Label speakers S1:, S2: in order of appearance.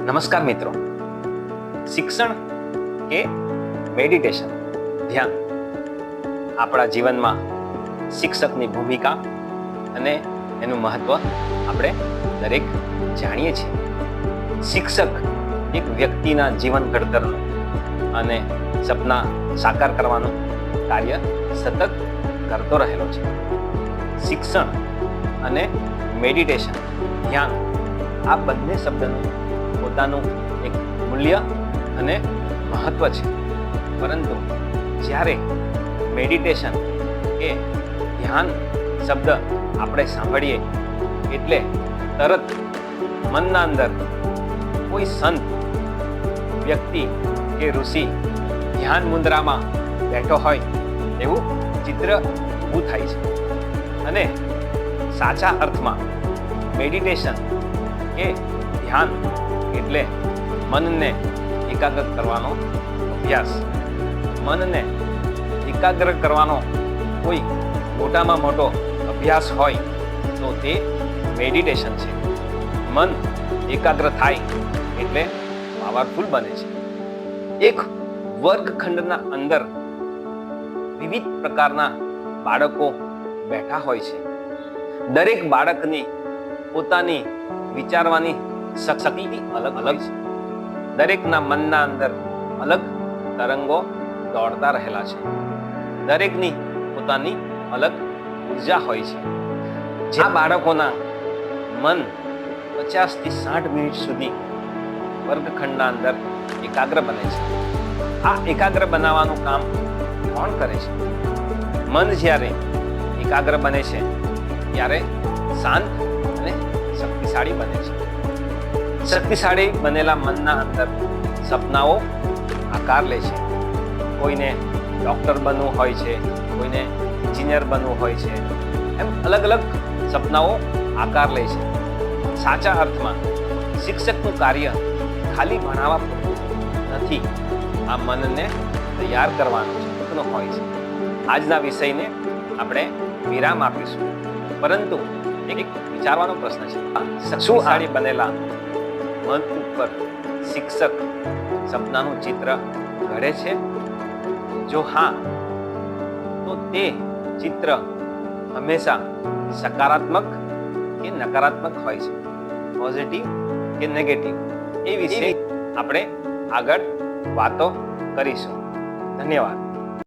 S1: નમસ્કાર મિત્રો. શિક્ષણ કે મેડિટેશન, ધ્યાન, આપણા જીવનમાં શિક્ષકની ભૂમિકા અને એનું મહત્વ આપણે દરેક જાણીએ છીએ. શિક્ષક એક વ્યક્તિના જીવન ઘડતરનું અને સપના સાકાર કરવાનું કાર્ય સતત કરતો રહેલો છે. શિક્ષણ અને મેડિટેશન, ધ્યાન, આ બંને શબ્દનું પોતાનું એક મૂલ્ય અને મહત્વ છે. પરંતુ જ્યારે મેડિટેશન કે ધ્યાન શબ્દ આપણે સાંભળીએ એટલે તરત મનના અંદર કોઈ સંત, વ્યક્તિ કે ઋષિ ધ્યાન મુદ્રામાં બેઠો હોય એવું ચિત્ર ઊભું થાય છે. અને સાચા અર્થમાં મેડિટેશન કે ધ્યાન એટલે મનને એકાગ્ર કરવાનો અભ્યાસ. મનને એકાગ્ર કરવાનો કોઈ મોટામાં મોટો અભ્યાસ હોય તો તે મેડિટેશન છે. મન એકાગ્ર થાય એટલે પાવરફુલ બને છે. એક વર્ગખંડના અંદર વિવિધ પ્રકારના બાળકો બેઠા હોય છે. દરેક બાળકની પોતાની વિચારવાની શક્તિ અલગ અલગ છે. દરેકના મનના અંદર અલગ તરંગો દોડતા રહેલા છે. દરેકની પોતાની અલગ ઉર્જા હોય છે. જે બાળકોના મન 50 થી 60 મિનિટ સુધી વર્ગખંડના અંદર એકાગ્ર બને છે. આ એકાગ્ર બનાવવાનું કામ કોણ કરે છે? મન જ્યારે એકાગ્ર બને છે ત્યારે શાંત અને શક્તિશાળી બને છે. શક્તિશાળી બનેલા મનના અંદર સપનાઓ આકાર લે છે. કોઈને ડૉક્ટર બનવું હોય છે, કોઈને એન્જિનિયર બનવું હોય છે. એમ અલગ અલગ સપનાઓ આકાર લે છે. સાચા અર્થમાં શિક્ષકનું કાર્ય ખાલી ભણાવવા પૂરતું નથી. આ મનને તૈયાર કરવાનું હોય છે. આજના વિષયને આપણે વિરામ આપીશું, પરંતુ એક વિચારવાનો પ્રશ્ન છે. શક્તિશાળી બનેલા મન ઉપર શિક્ષક સપનાનું ચિત્ર ઘડે છે? જો હા, તો તે ચિત્ર હંમેશા સકારાત્મક કે નકારાત્મક હોય છે, પોઝિટિવ કે નેગેટિવ, એ વિશે આપણે આગળ વાતો કરીશું. ધન્યવાદ.